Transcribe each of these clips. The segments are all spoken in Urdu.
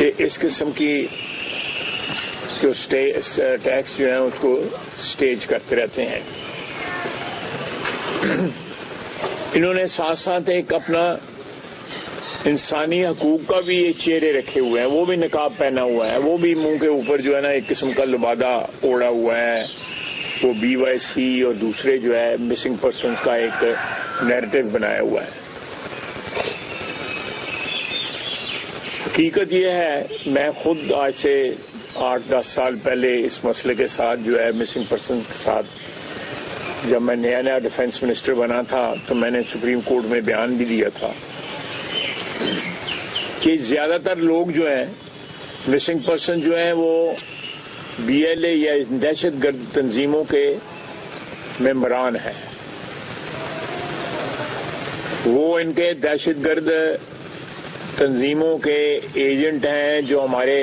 کہ اس قسم کی جو ٹیکس جو ہیں اس کو سٹیج کرتے رہتے ہیں. انہوں نے ساتھ ساتھ ایک اپنا انسانی حقوق کا بھی یہ چہرے رکھے ہوئے ہیں، وہ بھی نقاب پہنا ہوا ہے، وہ بھی منہ کے اوپر جو ہے نا ایک قسم کا لبادہ اوڑا ہوا ہے. وہ BYC اور دوسرے جو ہے مسنگ پرسنز کا ایک نیریٹو بنایا ہوا ہے. حقیقت یہ ہے، میں خود آج سے 8-10 سال پہلے اس مسئلے کے ساتھ جو ہے مسنگ پرسن کے ساتھ، جب میں نیا ڈیفنس منسٹر بنا تھا تو میں نے سپریم کورٹ میں بیان بھی دیا تھا کہ زیادہ تر لوگ جو ہیں مسنگ پرسن جو ہیں وہ BLA یا دہشت گرد تنظیموں کے ممبران ہیں. وہ ان کے دہشت گرد تنظیموں کے ایجنٹ ہیں جو ہمارے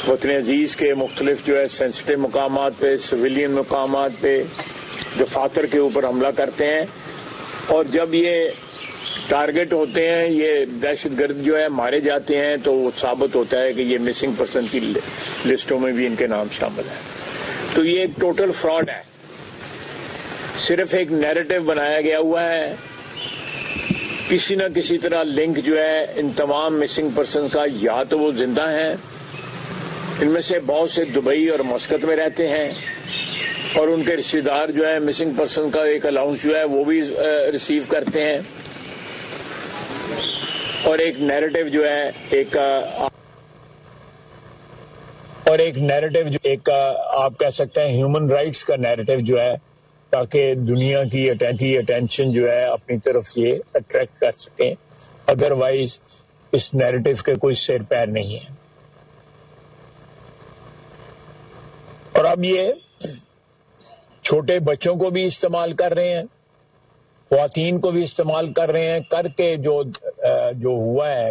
وطن عزیز کے مختلف جو ہے سینسٹیو مقامات پہ، سویلین مقامات پہ، دفاتر کے اوپر حملہ کرتے ہیں. اور جب یہ ٹارگٹ ہوتے ہیں، یہ دہشت گرد جو ہے مارے جاتے ہیں، تو وہ ثابت ہوتا ہے کہ یہ مسنگ پرسن کی لسٹوں میں بھی ان کے نام شامل ہیں. تو یہ ایک ٹوٹل فراڈ ہے، صرف ایک نیریٹو بنایا گیا ہوا ہے. کسی نہ کسی طرح لنک جو ہے ان تمام مسنگ پرسن کا، یا تو وہ زندہ ہیں، ان میں سے بہت سے دبئی اور مسقط میں رہتے ہیں، اور ان کے رشتہ دار جو ہے مسنگ پرسن کا ایک الاؤنس جو ہے وہ بھی ریسیو کرتے ہیں. اور ایک نیریٹو جو ہے ایک آپ کہہ سکتے ہیں ہیومن رائٹس کا نیریٹو جو ہے، تاکہ دنیا کی اٹینشن جو ہے اپنی طرف یہ اٹریکٹ کر سکیں. ادروائز اس نیریٹو کے کوئی سر پیر نہیں ہے. اور اب یہ چھوٹے بچوں کو بھی استعمال کر رہے ہیں، خواتین کو بھی استعمال کر رہے ہیں، کر کے جو ہوا ہے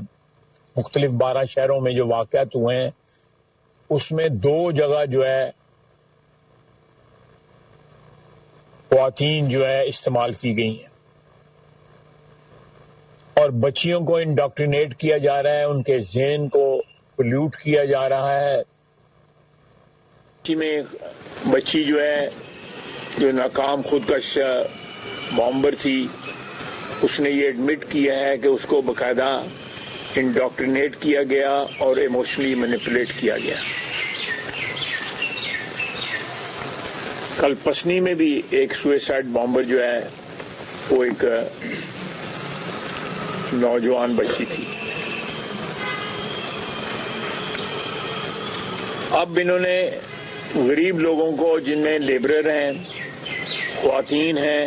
مختلف 12 شہروں میں جو واقعات ہوئے ہیں، اس میں 2 جگہ جو ہے خواتین جو ہے استعمال کی گئی ہیں، اور بچیوں کو انڈاکٹرینیٹ کیا جا رہا ہے، ان کے ذہن کو پلیوٹ کیا جا رہا ہے. میں بچی جو ہے جو ناکام خودکش بامبر تھی، اس نے یہ ایڈمٹ کیا ہے کہ اس کو باقاعدہ انڈاکٹرینیٹ کیا گیا اور ایموشنلی مینیپولیٹ کیا گیا. کل پسنی میں بھی ایک سوئسائڈ بامبر جو ہے وہ ایک نوجوان بچی تھی. اب انہوں نے غریب لوگوں کو، جن میں لیبرر ہیں، خواتین ہیں،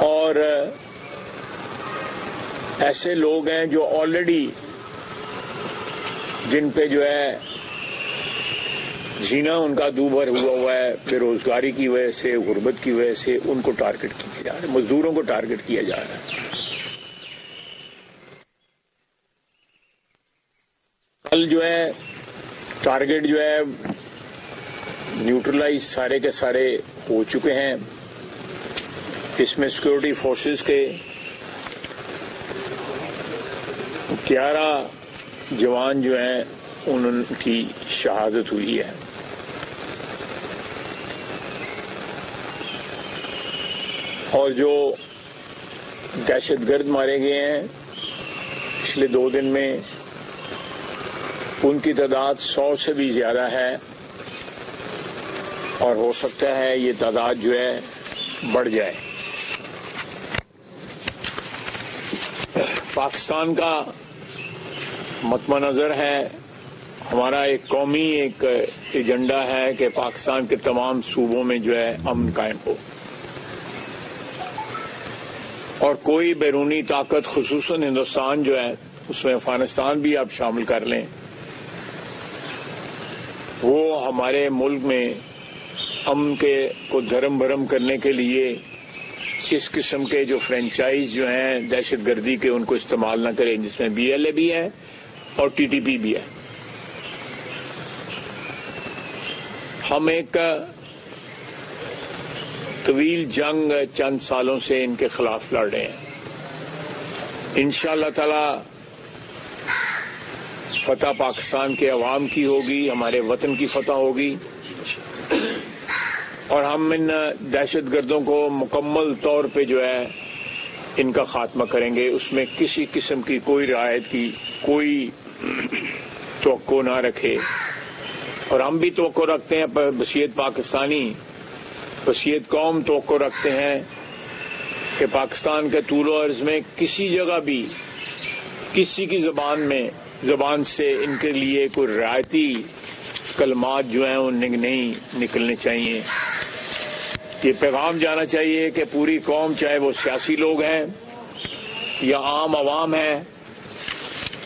اور ایسے لوگ ہیں جو آلریڈی جن پہ جو ہے جینا ان کا دوبھر ہوا ہے بے روزگاری کی وجہ سے، غربت کی وجہ سے، ان کو ٹارگٹ کیا جا رہا ہے، مزدوروں کو ٹارگٹ کیا جا رہا ہے. کل جو ہے ٹارگٹ جو ہے نیوٹرلائز سارے کے سارے ہو چکے ہیں. اس میں سیکورٹی فورسز کے 11 جوان جو ہیں ان کی شہادت ہوئی ہے. اور جو دہشت گرد مارے گئے ہیں پچھلے 2 دن میں، ان کی تعداد 100 سے بھی زیادہ ہے، اور ہو سکتا ہے یہ تعداد جو ہے بڑھ جائے. پاکستان کا مطمع نظر ہے، ہمارا ایک قومی ایک ایجنڈا ہے کہ پاکستان کے تمام صوبوں میں جو ہے امن قائم ہو، اور کوئی بیرونی طاقت، خصوصاً ہندوستان جو ہے، اس میں افغانستان بھی آپ شامل کر لیں، وہ ہمارے ملک میں امن کو دھرم بھرم کرنے کے لیے اس قسم کے جو فرینچائز جو ہیں دہشت گردی کے، ان کو استعمال نہ کریں، جس میں BLA بھی ہے اور TTP بھی ہے. ہم ایک طویل جنگ چند سالوں سے ان کے خلاف لڑ رہے ہیں. انشاءاللہ تعالی فتح پاکستان کے عوام کی ہوگی، ہمارے وطن کی فتح ہوگی، اور ہم ان دہشت گردوں کو مکمل طور پہ جو ہے ان کا خاتمہ کریں گے. اس میں کسی قسم کی کوئی رعایت کی کوئی توقع نہ رکھے. اور ہم بھی توقع رکھتے ہیں، بشیت پاکستانی، بشیت قوم توقع رکھتے ہیں کہ پاکستان کے طول و عرض میں کسی جگہ بھی کسی کی زبان سے ان کے لیے کوئی رعایتی کلمات جو ہیں وہ نہیں نکلنے چاہیے. یہ پیغام جانا چاہیے کہ پوری قوم، چاہے وہ سیاسی لوگ ہیں یا عام عوام ہے،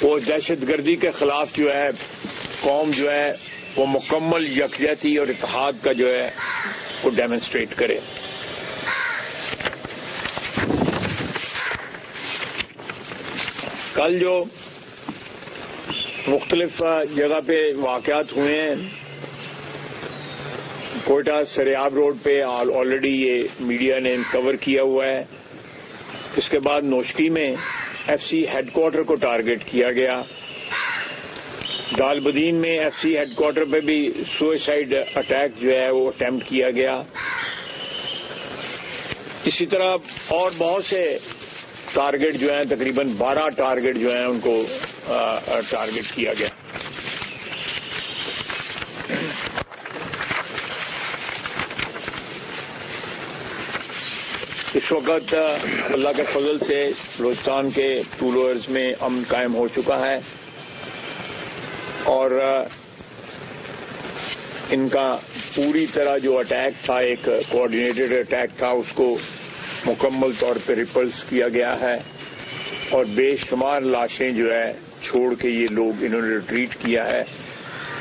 وہ دہشت گردی کے خلاف جو ہے قوم جو ہے وہ مکمل یکجہتی اور اتحاد کا جو ہے وہ ڈیمونسٹریٹ کرے. کل جو مختلف جگہ پہ واقعات ہوئے ہیں، کوئٹہ سریاب روڈ پہ آلریڈی یہ میڈیا نے کور کیا ہوا ہے. اس کے بعد نوشکی میں ایف سی ہیڈ کوارٹر کو ٹارگٹ کیا گیا. دال بدین میں ایف سی ہیڈ کوارٹر پہ بھی سوئسائڈ اٹیک جو ہے وہ اٹیمپٹ کیا گیا. اسی طرح اور بہت سے ٹارگٹ جو ہیں، تقریباً 12 ٹارگٹ جو ہیں ان کو ٹارگٹ کیا گیا. اس وقت اللہ کے فضل سے بلوچستان کے طول و عرض میں امن قائم ہو چکا ہے، اور ان کا پوری طرح جو اٹیک تھا، ایک کوآرڈینیٹڈ اٹیک تھا، اس کو مکمل طور پہ ریپلس کیا گیا ہے، اور بے شمار لاشیں جو ہے چھوڑ کے یہ لوگ انہوں نے ریٹریٹ کیا ہے.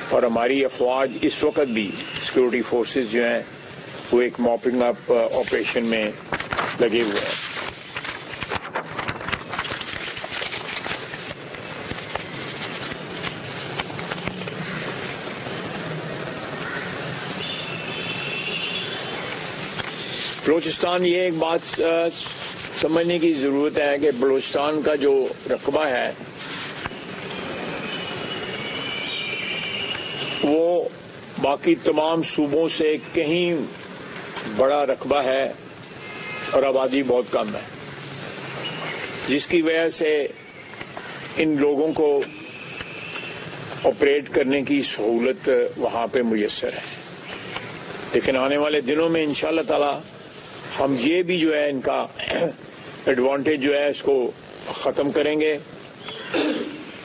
اور ہماری افواج اس وقت بھی سیکورٹی فورسز جو ہیں وہ ایک موپنگ اپ آپریشن میں لگے ہوئے ہیں. بلوچستان، یہ ایک بات سمجھنے کی ضرورت ہے کہ بلوچستان کا جو رقبہ ہے وہ باقی تمام صوبوں سے کہیں بڑا رقبہ ہے اور آبادی بہت کم ہے، جس کی وجہ سے ان لوگوں کو آپریٹ کرنے کی سہولت وہاں پہ میسر ہے. لیکن آنے والے دنوں میں انشاءاللہ تعالی ہم یہ بھی جو ہے ان کا ایڈوانٹیج جو ہے اس کو ختم کریں گے،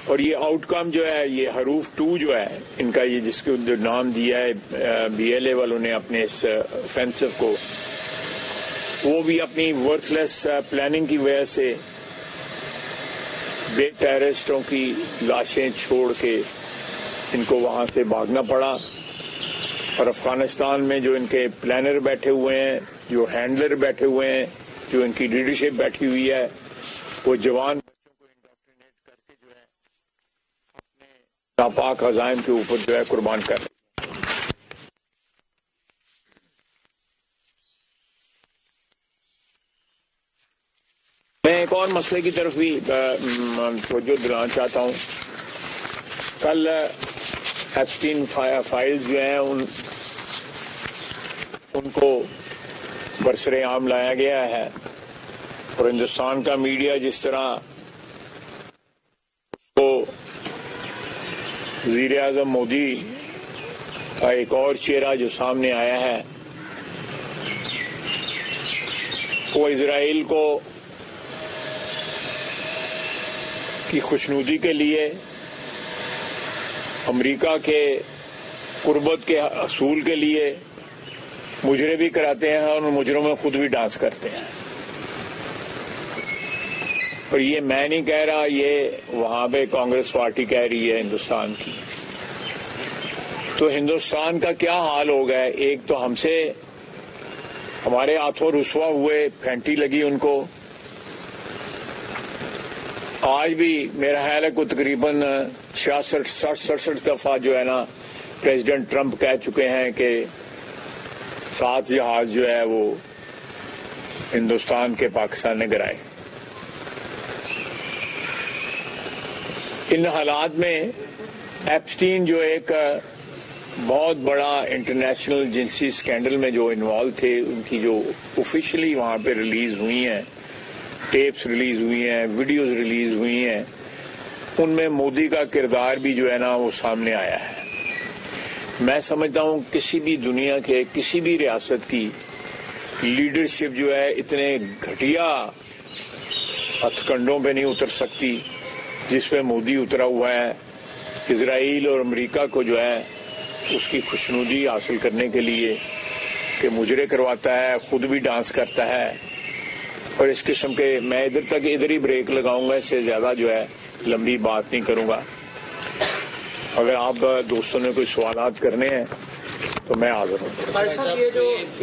اور یہ آؤٹ کم جو ہے، یہ حروف 2 جو ہے ان کا، یہ جس کو نام دیا ہے بی ایل اے والوں نے اپنے اس offensive کو، وہ بھی اپنی ورتھ لیس پلاننگ کی وجہ سے بے ٹیررسٹوں کی لاشیں چھوڑ کے ان کو وہاں سے بھاگنا پڑا. اور افغانستان میں جو ان کے پلانر بیٹھے ہوئے ہیں، جو ہینڈلر بیٹھے ہوئے ہیں، جو ان کی لیڈرشپ بیٹھی ہوئی ہے، وہ جوان بچوں کو انڈاکٹرینیٹ کر کے جو ہے اپنے ناپاک عزائم کے اوپر جو ہے قربان کر رہے ہیں. میں ایک اور مسئلے کی طرف بھی توجہ دلانا چاہتا ہوں. کل ایپسٹین فائلز جو ہیں ان کو برسر عام لایا گیا ہے، اور ہندوستان کا میڈیا جس طرح اس کو وزیر اعظم مودی کا ایک اور چہرہ جو سامنے آیا ہے، وہ اسرائیل کو کی خوشنودی کے لیے امریکہ کے قربت کے حصول کے لیے مجرے بھی کراتے ہیں، اور مجروں میں خود بھی ڈانس کرتے ہیں. اور یہ میں نہیں کہہ رہا، یہ وہاں پہ کانگریس پارٹی کہہ رہی ہے ہندوستان کی. تو ہندوستان کا کیا حال ہو گیا ہے؟ ایک تو ہم سے ہمارے ہاتھوں رسوا ہوئے، پھینٹی لگی ان کو. آج بھی میرا خیال ہے کوئی تقریباً 66-67 دفعہ جو ہے نا پریزیڈنٹ ٹرمپ کہہ چکے ہیں کہ 7 جہاز جو ہے وہ ہندوستان کے پاکستان نے گرائے. ان حالات میں ایپسٹین جو ایک بہت بڑا انٹرنیشنل جنسی اسکینڈل میں جو انوالو تھے، ان کی جو آفیشلی وہاں پہ ریلیز ہوئی ہیں، ٹیپس ریلیز ہوئی ہیں، ویڈیوز ریلیز ہوئی ہیں، ان میں مودی کا کردار بھی جو ہے نا وہ سامنے آیا ہے۔ میں سمجھتا ہوں کسی بھی دنیا کے کسی بھی ریاست کی لیڈرشپ جو ہے اتنے گھٹیا ہتھ کنڈوں پہ نہیں اتر سکتی جس پہ مودی اترا ہوا ہے۔ اسرائیل اور امریکہ کو جو ہے اس کی خوشنودی حاصل کرنے کے لیے کہ مجرے کرواتا ہے، خود بھی ڈانس کرتا ہے، اور اس قسم کے میں ادھر ہی بریک لگاؤں گا، اس سے زیادہ جو ہے لمبی بات نہیں کروں گا۔ اگر آپ دوستوں نے کوئی سوالات کرنے ہیں تو میں حاضر ہوں۔ صاحب یہ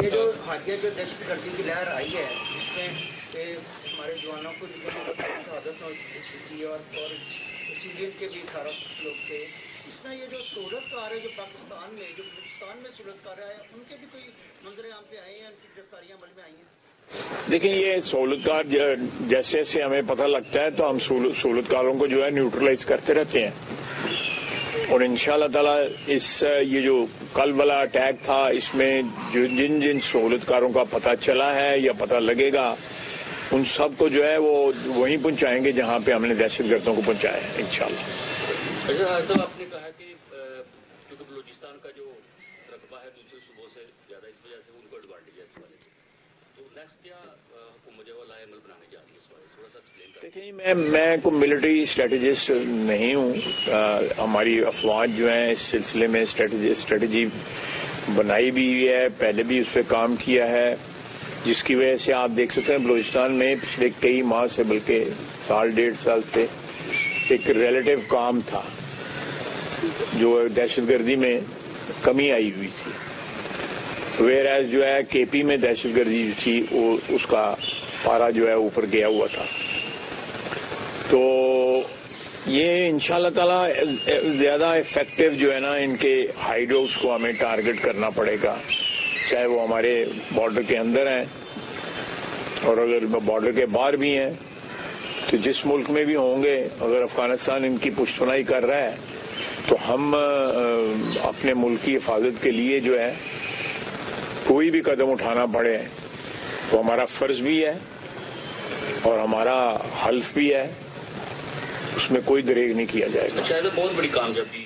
جو حالیہ جو دہشت گردی کی لہر آئی ہے، اس میں ہمارے جوانوں کو شہادت ہوئی اور سیلین کے بھی 18 لوگ تھے، اس میں یہ جو صورتکار ہے جو پاکستان میں جو بلوچستان میں صورتکار ہے، ان کے بھی کوئی منظر عام پہ آئے ہیں، ان کی گرفتاریاں عمل میں آئی ہیں؟ دیکھیں، یہ سہولتکار جیسے جیسے ہمیں پتہ لگتا ہے تو ہم سہولتکاروں کو جو ہے نیوٹرلائز کرتے رہتے ہیں، اور انشاءاللہ تعالیٰ یہ جو کل والا اٹیک تھا اس میں جن سہولتکاروں کا پتہ چلا ہے یا پتہ لگے گا، ان سب کو جو ہے وہ وہیں پہنچائیں گے جہاں پہ ہم نے دہشت گردوں کو پہنچایا ہے انشاءاللہ۔ صاحب آپ نے کہا کہ کیونکہ بلوچستان کا جو رقبہ ہے دوسرے صوبوں سے زیادہ، اس وجہ سے ان کو ایڈوانٹیج ہے اس والے سے، تو نیکسٹ کیا حکومت جو ہے لائے عمل بنانے جا رہی ہے اس والے سے، تھوڑا سا ایکسپلین کریں۔ دیکھیں، میں کوئی ملٹری اسٹریٹجسٹ نہیں ہوں، ہماری افواج جو ہیں اس سلسلے میں اسٹریٹجی بنائی بھی ہوئی ہے، پہلے بھی اس پہ کام کیا ہے، جس کی وجہ سے آپ دیکھ سکتے ہیں بلوچستان میں پچھلے کئی ماہ سے بلکہ سال ڈیڑھ سال سے ایک ریلیٹو کام تھا، جو دہشت گردی میں کمی آئی ہوئی تھی، ویئر ایز جو ہے کے پی میں دہشت گردی جو تھی وہ اس کا پارا جو ہے اوپر گیا ہوا تھا۔ تو یہ انشاءاللہ تعالیٰ زیادہ افیکٹو جو ہے نا ان کے ہائیڈ ہاؤس کو ہمیں ٹارگٹ کرنا پڑے گا، چاہے وہ ہمارے بارڈر کے اندر ہیں اور اگر بارڈر کے باہر بھی ہیں، تو جس ملک میں بھی ہوں گے، اگر افغانستان ان کی پشت پناہی کر رہا ہے تو ہم اپنے ملک کی حفاظت کے لیے جو ہے کوئی بھی قدم اٹھانا پڑے تو ہمارا فرض بھی ہے اور ہمارا حلف بھی ہے، اس میں کوئی دریغ نہیں کیا جائے گا۔ شاید بہت بڑی کامیابی